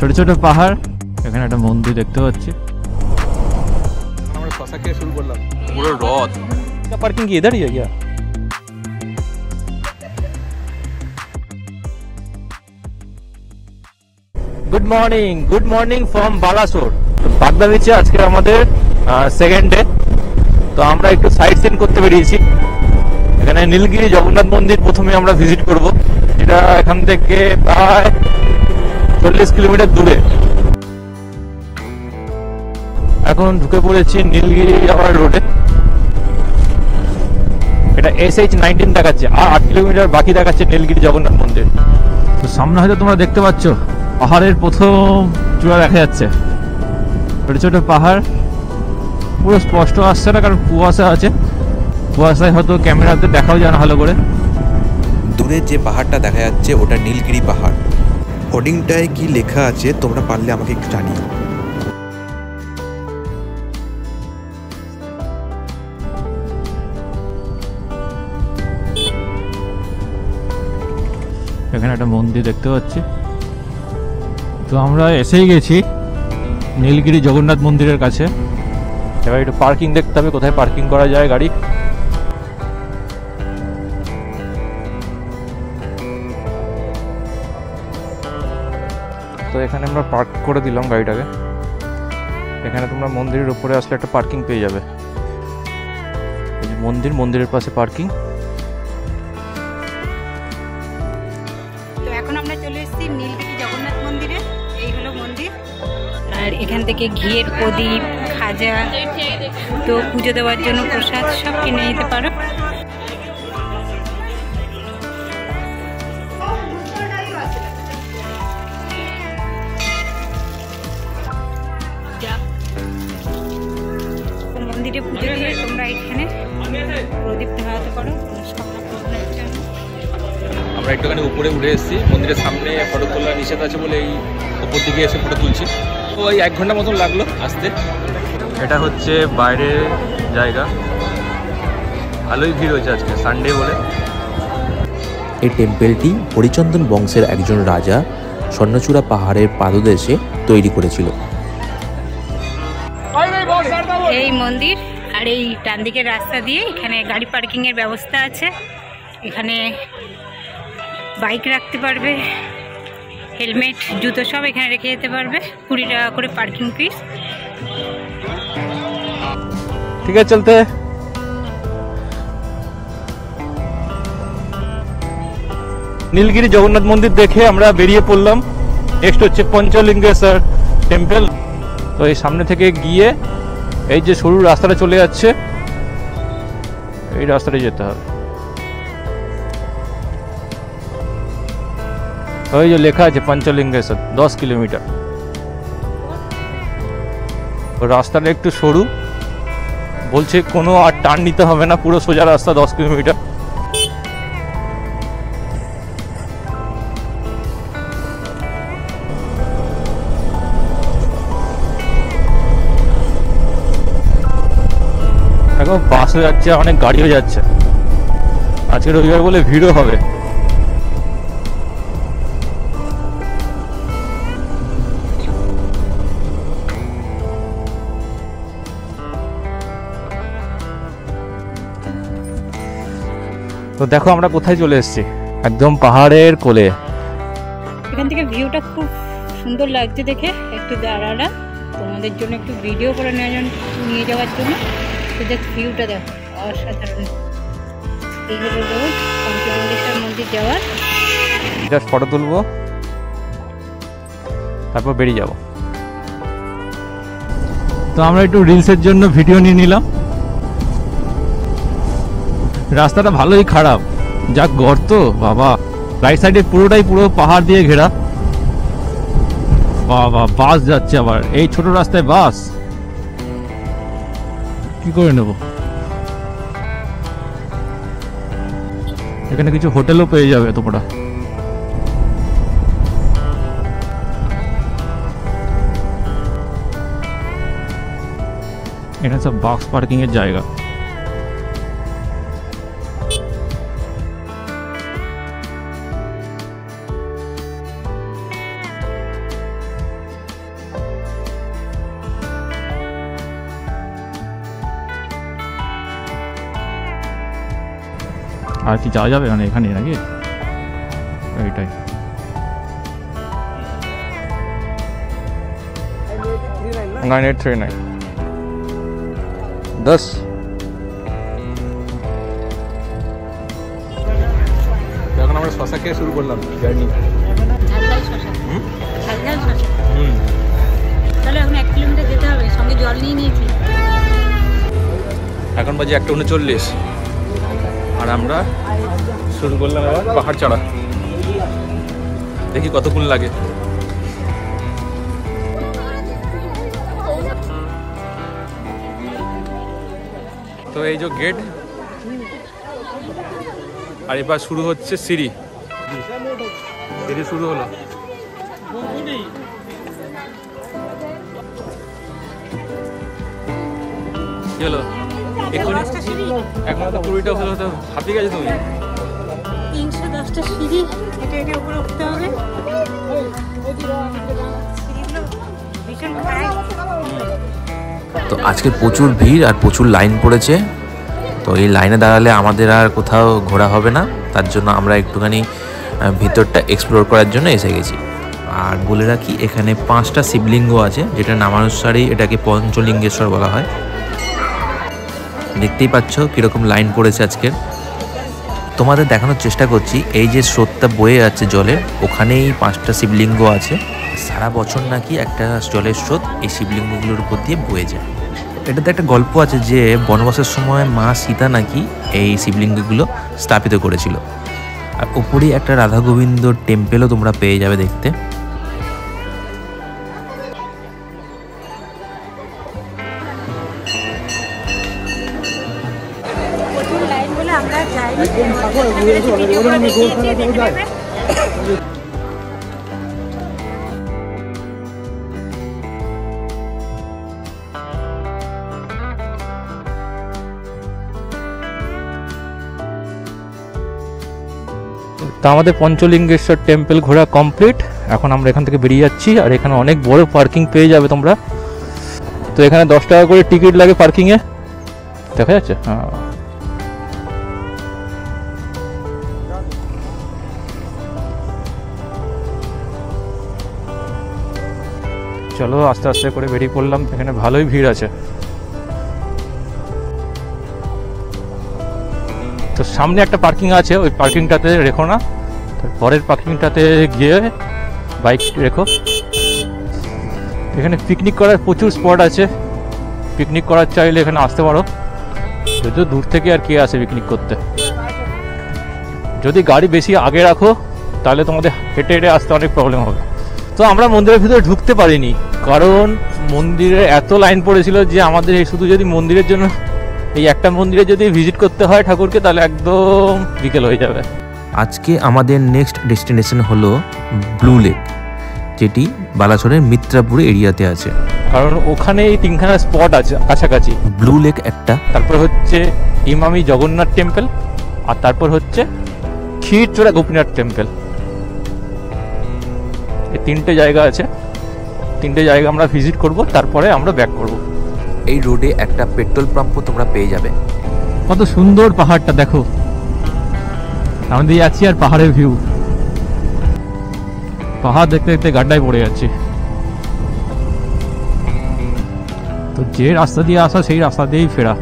ছোট ছোট পাহাড়, এখানে একটা মন্দির দেখতে পাচ্ছি। আমরা শশা খেয়ে শুরু করলাম, পুরো রথ। पार्किंग की इधर ही है क्या? Good morning from Balasore. বাগদা বিচে আজকে আমাদের সেকেন্ড ডে। তো আমরা একটু সাইট সিন করতে বেরিয়েছি। এখানে নীলগিরি জগন্নাথ মন্দির প্রথমে আমরা ভিজিট করব, যেটা এখান থেকে প্রায় 40 কিলোমিটার দূরে। এখন ঢুকে পড়েছি নীলগিরি যাওয়ার রোডে। এটা SH19 দেখাচ্ছে, আর 8 কিলোমিটার বাকি দেখাচ্ছে নীলগিরি জগন্নাথ মন্দির। তো সামনে হয়তো তোমরা দেখতে পাচ্ছ পাহাড়ের প্রথম চূড়া দেখা যাচ্ছে। ছোট ছোট পাহাড়, পুরো স্পষ্ট আসছে না কারণ কুয়াশা আছে। কুয়াশায় হয়তো ক্যামেরাতে দেখাও যায় না ভালো করে। দূরে যে পাহাড়টা দেখা যাচ্ছে ওটা নীলগিরি পাহাড়। হোর্ডিংটায় কি লেখা আছে তোমরা পারলে আমাকে একটু জানিও। এখানে একটা মন্দির দেখতে পাচ্ছি। তো আমরা এসেই গেছি নীলগিরি জগন্নাথ মন্দিরের কাছে। এবার একটু পার্কিং দেখতে হবে, কোথায় পার্কিং করা যায় গাড়ি। তো এখানে আমরা পার্ক করে দিলাম গাড়িটাকে। এখানে তোমরা মন্দিরের উপরে আসলে একটা পার্কিং পেয়ে যাবে। এই যে মন্দিরের পাশে পার্কিং। তো এখন আমরা চলে এসেছি নীলগিরি জগন্নাথ মন্দিরে। এই হলো মন্দির। আর এখান থেকে ঘিয়ের প্রদীপ, খাজা, তো পুজো দেওয়ার জন্য প্রসাদ সব কিনে নিতে পারো। মন্দিরে পুজো দিয়ে তোমরা এখানে প্রদীপ ধরাতে পারো মনস্কামনা পূরণের জন্য। আমরা একটুখানি উপরে উঠে এসেছি, মন্দিরের সামনে ফটো তোলা নিষেধ আছে বলে এই উপর দিকে এসে ফটো তুলছি। তো ওই 1 ঘন্টা মতন লাগলো আসতে। এটা হচ্ছে বাইরের জায়গা, ভালোই ভিড় হয়েছে আজকে সানডে বলে। এই টেম্পেলটি হরিচন্দন বংশের একজন রাজা স্বর্ণচূড়া পাহাড়ের পাদদেশে তৈরি করেছিল। এই মন্দির আর এই ডান দিকের রাস্তা দিয়ে এখানে গাড়ি পার্কিং এর ব্যবস্থা আছে। এখানে বাইক রাখতে পারবে, হেলমেট, জুতো সব এখানে রেখে যেতে পারবে। 20 টাকা করে পার্কিং ফিস। ঠিক আছে, চলতে। নীলগিরি জগন্নাথ মন্দির দেখে আমরা বেরিয়ে পড়লাম। নেক্সট হচ্ছে পঞ্চলিঙ্গেশ্বর টেম্পল। তো এই সামনে থেকে গিয়ে এই যে সরু রাস্তাটা চলে যাচ্ছে, এই রাস্তাটাই যেতে হবে। ওই যে লেখা আছে পঞ্চলিঙ্গেশ্বর, 10 কিলোমিটার। রাস্তাটা একটু সরু, বলছে কোনো আর টার্ন নিতে হবে না, পুরো সোজা রাস্তা 10 কিলোমিটার। দেখো বাসও যাচ্ছে, অনেক গাড়িও যাচ্ছে। আজকে রবিবার বলে ভিড়ও হবে। তো দেখো আমরা কোথায় চলে এসেছি, একদম পাহাড়ের কোলে। এখান থেকে ভিউটা খুব সুন্দর লাগছে দেখে। একটু দাঁড়ালাম তোমাদের জন্য, একটু ভিডিও করে নিয়ে যাওয়ার জন্য। তো দেখ ভিউটা দেখো, অসাধারণ। এই হলো রোড পঞ্চলিঙ্গেশ্বর মন্দির যাওয়ার। জাস্ট ফটো তুলবো, তারপর বেরিয়ে যাব। তো আমরা একটু রিলসের জন্য ভিডিও নিয়ে নিলাম। রাস্তাটা ভালোই খারাপ, যা গর্ত বাবা। রাইট সাইডে পুরো পাহাড় দিয়ে ঘেরা। বাবা, বাস যাচ্ছে আবার এই ছোট রাস্তায়, বাস কি করে নেব। এখানে কিছু হোটেলও পেয়ে যাবে তোমরা। এখানে সব বক্স পার্কিং এর জায়গা। আর কি যাওয়া যাবে মানে এখানে নাকি এইটাই? 9839 10 এখন আমরা শশা খেয়ে শুরু করলাম জার্নি। ঝালঝাল শশা, ঝালঝাল শশা। তাহলে এখন 1 কিলোমিটার যেতে হবে, সঙ্গে জল নিয়ে নিয়েছি। এখন বাজে 1:39 আর আমরা শুরু করলাম আবার পাহাড় চড়া। দেখি কতক্ষণ লাগে। তো এই যে গেট, আর এবার শুরু হচ্ছে সিঁড়ি। সিঁড়ি শুরু হলো। কি হলো? এক্ষুনি এখন তো 20টা হলো, তো হাঁপিয়ে গেছে তুমি। 310টা সিঁড়ি হেঁটে হেঁটে উপরে উঠতে হবে। সিঁড়িগুলো ভীষণ খারাপ। তো আজকে প্রচুর ভিড় আর প্রচুর লাইন পড়েছে। তো এই লাইনে দাঁড়ালে আমাদের আর কোথাও ঘোরা হবে না, তার জন্য আমরা একটুখানি ভিতরটা এক্সপ্লোর করার জন্য এসে গেছি। আর বলে রাখি, এখানে 5টা শিবলিঙ্গ আছে, যেটা নামানুসারেই এটাকে পঞ্চলিঙ্গেশ্বর বলা হয়। দেখতেই পাচ্ছ কীরকম লাইন পড়েছে আজকের। তোমাদের দেখানোর চেষ্টা করছি, এই যে স্রোতটা বয়ে যাচ্ছে জলের, ওখানেই 5টা শিবলিঙ্গ আছে। সারা বছর নাকি একটা জলের স্রোত এই শিবলিঙ্গগুলোর উপর দিয়ে বয়ে যায়। এটাতে একটা গল্প আছে যে বনবাসের সময় মা সীতা নাকি এই শিবলিঙ্গগুলো স্থাপিত করেছিল। আর উপরেই একটা রাধা গোবিন্দ টেম্পেলও তোমরা পেয়ে যাবে দেখতে। প্রচুর লাইন বলে আমরা যাইনি। ভিডিও করে দেখিয়েছি, দেখে নেবে। তা আমাদের পঞ্চলিঙ্গেশ্বর টেম্পল ঘোরা কমপ্লিট। এখন আমরা এখান থেকে বেরিয়ে যাচ্ছি। আর এখানে অনেক বড় পার্কিং পেয়ে যাবে তোমরা। তো এখানে 10 টাকা করে টিকিট লাগে পার্কিংয়ে, দেখা যাচ্ছে। হ্যাঁ, চলো আস্তে আস্তে করে বেরিয়ে পড়লাম। এখানে ভালোই ভিড় আছে। তো সামনে একটা পার্কিং আছে, ওই পার্কিংটাতে রেখো না, পরের পার্কিংটাতে গিয়ে বাইক রেখো। এখানে পিকনিক করার প্রচুর স্পট আছে। পিকনিক করার চাইলে এখানে আসতে পারো। যদিও দূর থেকে আর কে আসে পিকনিক করতে। যদি গাড়ি বেশি আগে রাখো তাহলে তোমাদের হেঁটে হেঁটে আসতে অনেক প্রবলেম হবে। তো আমরা মন্দিরের ভিতরে ঢুকতে পারিনি, কারণ মন্দিরে এত লাইন পড়েছিল যে আমাদের এই শুধু যদি মন্দিরের জন্য এই একটা মন্দিরে যদি ভিজিট করতে হয় ঠাকুরকে, তাহলে একদম বিকেল হয়ে যাবে। আজকে আমাদের নেক্সট ডেস্টিনেশন হলো ব্লু লেক, যেটি বালাসোরের মিত্রাপুর এরিয়াতে আছে। কারণ ওখানে এই 3খানা স্পট আছে কাছাকাছি। ব্লু লেক একটা, তারপর হচ্ছে ইমামি জগন্নাথ টেম্পল, আর তারপর হচ্ছে ক্ষীরচোরা গোপীনাথ টেম্পল। এই 3টে জায়গা আছে। 3টে জায়গা আমরা ভিজিট করব, তারপরে আমরা ব্যাক করব। এই রোডে একটা পেট্রোল পাম্পও তোমরা পেয়ে যাবে। কত সুন্দর পাহাড়টা দেখো, আমাদের যাচ্ছি আর পাহাড়ের ভিউ। পাহাড় দেখতে দেখতে গাড্ডায় পড়ে যাচ্ছি। তো যে রাস্তা দিয়ে আসা সেই রাস্তা দিয়েই ফেরা।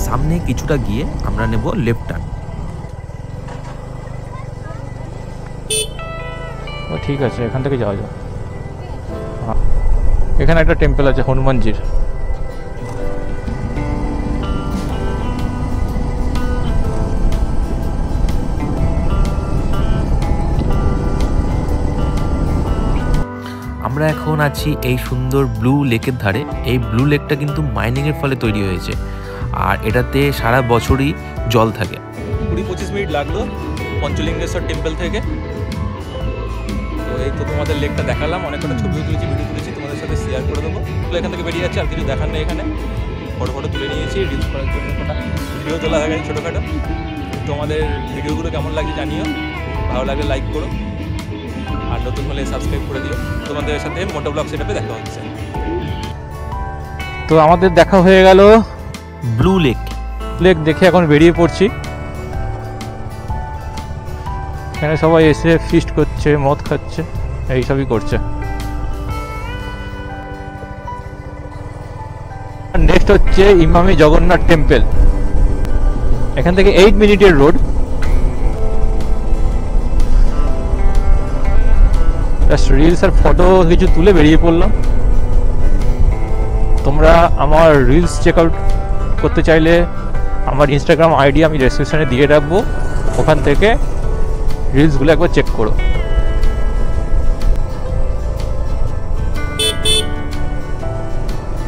সামনে কিছুটা গিয়ে আমরা নেব লেফট টার্ন। ঠিক আছে, এখান থেকে যাওয়া যায়। এখানে একটা টেম্পল আছে হনুমানজির। আমরা এখন আছি এই সুন্দর ব্লু লেকের ধারে। এই ব্লু লেকটা কিন্তু মাইনিংয়ের ফলে তৈরি হয়েছে, আর এটাতে সারা বছরই জল থাকে। 20-25 মিনিট লাগলো পঞ্চলিঙ্গেশ্বর টেম্পল থেকে। তো এই তো তোমাদের লেকটা দেখালাম, অনেক কটা ছবিও তুলেছি, ভিডিও তুলেছি, তোমাদের সাথে শেয়ার করে দেবো। তো এখান থেকে বেরিয়ে যাচ্ছে, আর কিছু দেখার নেই। এখানে ফটো তুলে নিয়েছি রিলস করার জন্য, কটা ভিডিও তোলা হয়ে গেছে ছোটোখাটো। তোমাদের ভিডিওগুলো কেমন লাগছে জানিও, ভালো লাগলে লাইক করো, আর নতুন হলে সাবস্ক্রাইব করে দিও। তোমাদের সাথে মোটো ব্লগ সেটআপে দেখা হচ্ছে। তো তো আমাদের দেখা হয়ে গেল ব্লু লেক। লেক দেখে এখন বেরিয়ে পড়ছি। এখানে সবাই এসে ফিস্ট করছে, মদ খাচ্ছে, এইসবই করছে। নেক্সট হচ্ছে ইমামি জগন্নাথ টেম্পল। এখান থেকে 8 মিনিটের রোড। জাস্ট রিলস আর ফটো কিছু তুলে বেরিয়ে পড়লাম। তোমরা আমার রিলস চেক আউট করতে চাইলে আমার ইনস্টাগ্রাম আইডি আমি ডেসক্রিপশনে দিয়ে রাখবো, ওখান থেকে রিলসগুলো একবার চেক করো।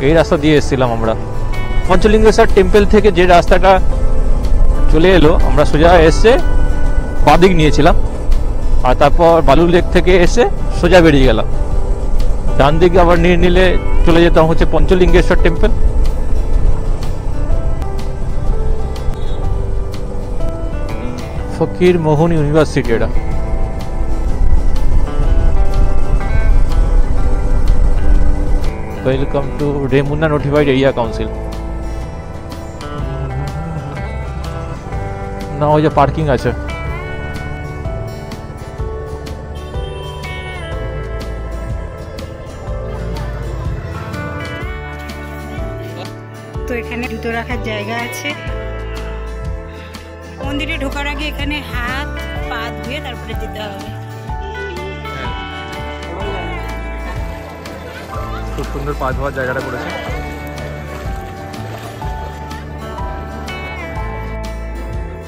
এই রাস্তা দিয়ে এসেছিলাম আমরা। পঞ্চলিঙ্গেশ্বর টেম্পল থেকে যে রাস্তাটা চলে এলো, আমরা সোজা এসে বাদিক নিয়েছিলাম, আর তারপর বালু লেক থেকে এসে সোজা বেরিয়ে গেলাম। ডান দিকে আবার নিয়ে নিলে চলে যেতাম হচ্ছে পঞ্চলিঙ্গেশ্বর টেম্পল। ফকির মোহন ইউনিভার্সিটি এটা। Welcome to Remuna notified area council. না, ওই যে পার্কিং আছে। তো এখানে জুতো রাখার জায়গা আছে। মন্দিরে ঢোকার আগে এখানে হাত পা ধুয়ে তারপরে যেতে হবে। খুব সুন্দর পা ধোয়ার জায়গাটা করেছে।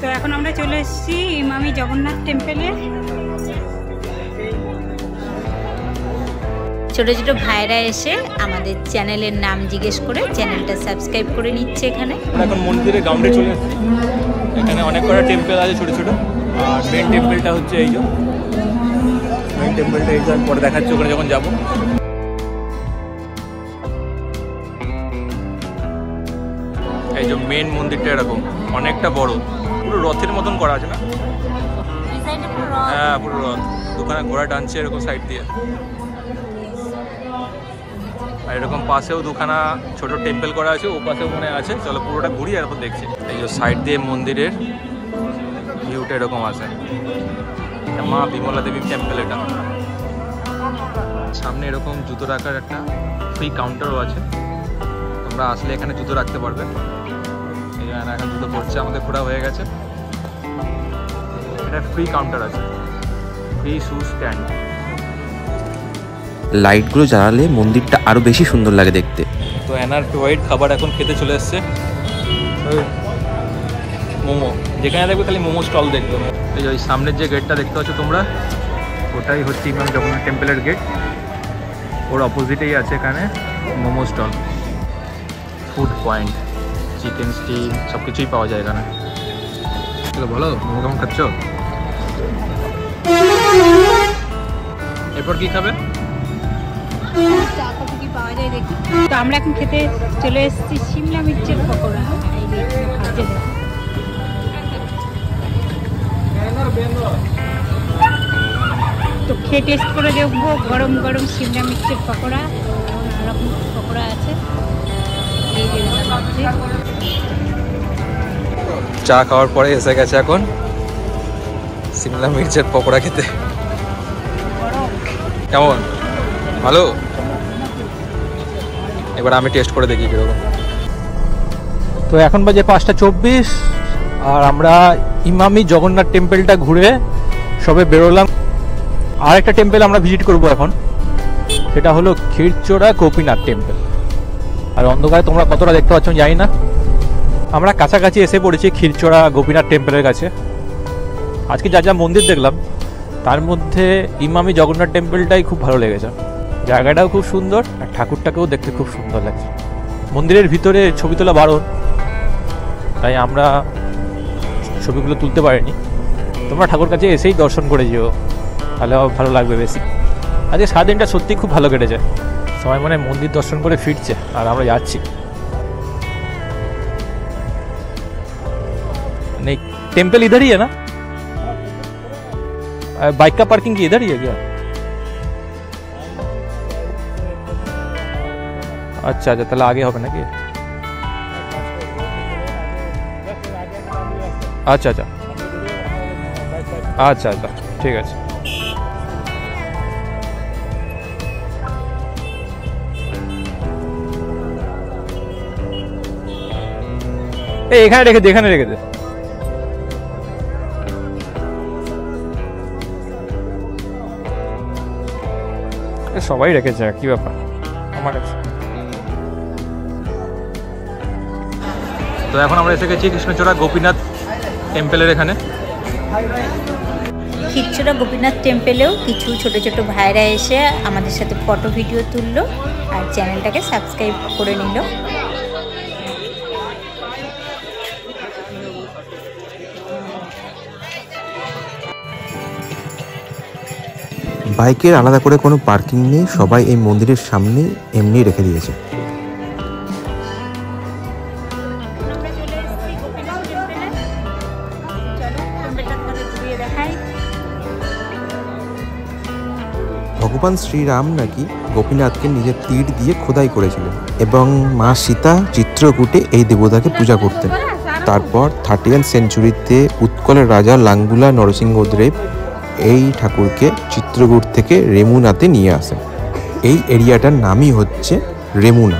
তো এখন আমরা চলে এসেছি ইমামি জগন্নাথ টেম্পলে। ছোট ছোট ভাইরা এসে আমাদের চ্যানেলের নাম জিজ্ঞেস করে চ্যানেলটা সাবস্ক্রাইব করে নিচ্ছে। এখানে আমরা এখন মন্দিরের গ্রাউন্ডে চলে এসেছি। এখানে অনেক কটা টেম্পল আছে ছোট ছোট, আর মেন টেম্পলটা হচ্ছে এই যে মেন টেম্পলটা, এই যে আমি পরে দেখাচ্ছি ওখানে যখন যাবো। এই যে মেন মন্দিরটা এরকম অনেকটা বড়, পুরো রথের মতন করা আছে না? হ্যাঁ, পুরো রথ। দোকানে ঘোড়া টানছে এরকম সাইড দিয়ে। আর এরকম পাশেও দুখানা ছোট টেম্পল করা আছে, ও পাশেও মনে আছে। চলো পুরোটা ঘুরি আর এখন দেখছি। এই যে সাইড দিয়ে মন্দিরের ভিউটা এরকম আছে। মা বিমলা দেবী টেম্পল এটা। সামনে এরকম জুতো রাখার একটা ফ্রি কাউন্টারও আছে, তোমরা আসলে এখানে জুতো রাখতে পারবে। এই জন্য এখন জুতো পড়ছে, আমাদের ঘোরা হয়ে গেছে। এটা ফ্রি কাউন্টার আছে, ফ্রি শু স্ট্যান্ড। লাইটগুলো জ্বালালে মন্দিরটা আরো বেশি সুন্দর লাগে দেখতে। তো অ্যানার ফেভারিট খাবার এখন খেতে চলে এসছে, মোমো। যেখানে দেখবে খালি মোমো স্টল দেখবে। এই যে ওই সামনের যে গেটটা দেখতে পাচ্ছ তোমরা, ওটাই হচ্ছে ইমাম জগন্নাথ টেম্পলের গেট। ওর অপোজিটেই আছে এখানে momo stall, food point, chicken steam সব কিছুই পাওয়া যায় এখানে। বলো মোমো কেমন খাচ্ছ? এরপর কি খাবে? পাওয়া যায় দেখি। তো আমরা এখন খেতে চলে এসেছি শিমলা মির্চের পকোড়া। এই যে ভাজছে দেখো। তো খেয়ে টেস্ট করে দেখবো গরম গরম শিমলা মির্চের পকোড়া। নানা রকম পকোড়া আছে। এই যে ভাজছে। চা খাওয়ার পরে এসে গেছে এখন শিমলা মির্চের পকোড়া খেতে। কেমন? ভালো? এবার আমি টেস্ট করে দেখি কিরকম। তো এখন বাজে 5:24, আর আমরা ইমামি জগন্নাথ টেম্পলটা ঘুরে সবে বেরোলাম। আর একটা টেম্পল আমরা ভিজিট করব এখন, সেটা হলো ক্ষীরচোরা গোপীনাথ টেম্পল। আর অন্ধকারে তোমরা কতটা দেখতে পাচ্ছ জানি না। আমরা কাছাকাছি এসে পড়েছি ক্ষীরচোরা গোপীনাথ টেম্পলের কাছে। আজকে যা যা মন্দির দেখলাম তার মধ্যে ইমামি জগন্নাথ টেম্পলটাই খুব ভালো লেগেছে। জায়গাটাও খুব সুন্দর, আর ঠাকুরটাকেও দেখতে খুব সুন্দর লাগছে। মন্দিরের ভিতরে ছবি তোলা বারণ, তাই আমরা ছবিগুলো তুলতে পারিনি। তোমরা ঠাকুর কাছে এসেই দর্শন করে যেও, তাহলে ভালো লাগবে বেশি। আজকে সারাদিনটা সত্যি খুব ভালো কেটেছে। সবাই মানে মন্দির দর্শন করে ফিরছে, আর আমরা যাচ্ছি। नहीं टेम्पल इधर ही है ना? बाइक का पार्किंग की इधर ही है क्या? আচ্ছা আচ্ছা, তাহলে আগে হবে নাকি? আচ্ছা আচ্ছা আচ্ছা আচ্ছা, ঠিক আছে। এই এখানে রেখে দে, এখানে রেখে দে। সবাই রেখেছে, কি ব্যাপার আমার কাছে। তো এখন আমরা এসে গেছি কৃষ্ণচূড়া গোপীনাথ টেম্পলের এখানে। খিরচুড়া গোপীনাথ টেম্পেলেও কিছু ছোট ছোট ভাইরা এসে আমাদের সাথে ফটো ভিডিও তুললো আর চ্যানেলটাকে সাবস্ক্রাইব করে নিল। বাইকের আলাদা করে কোনো পার্কিং নেই, সবাই এই মন্দিরের সামনেই এমনি রেখে দিয়েছে। ভগবান শ্রীরাম নাকি গোপীনাথকে নিজের তীর দিয়ে খোদাই করেছিলেন এবং মা সীতা চিত্রকূটে এই দেবতাকে পূজা করতেন। তারপর 30th সেঞ্চুরিতে উৎকলের রাজা লাঙ্গুলা নরসিংহদেব এই ঠাকুরকে চিত্রকূট থেকে রেমুনাতে নিয়ে আসেন। এই এরিয়াটার নামই হচ্ছে রেমুনা।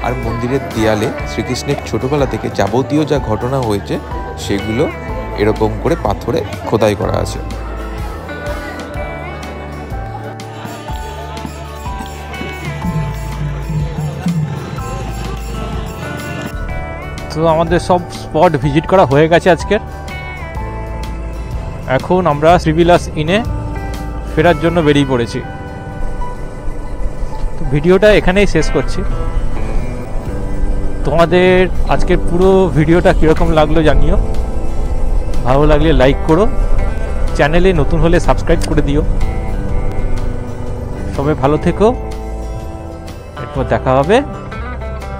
আর মন্দিরের দেয়ালে শ্রীকৃষ্ণের ছোটবেলা থেকে যাবতীয় যা ঘটনা হয়েছে সেগুলো এরকম করে পাথরে খোদাই করা আছে। তো আমাদের সব স্পট ভিজিট করা হয়ে গেছে আজকের। এখন আমরা শ্রীবিলাস ইনে ফেরার জন্য বেরিয়ে পড়েছি। তো ভিডিওটা এখানেই শেষ করছি। তোমাদের আজকের পুরো ভিডিওটা কীরকম লাগলো জানিও, ভালো লাগলে লাইক করো, চ্যানেলে নতুন হলে সাবস্ক্রাইব করে দিও। সবাই ভালো থেকো, এরপর দেখা হবে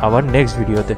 আবার নেক্সট ভিডিওতে।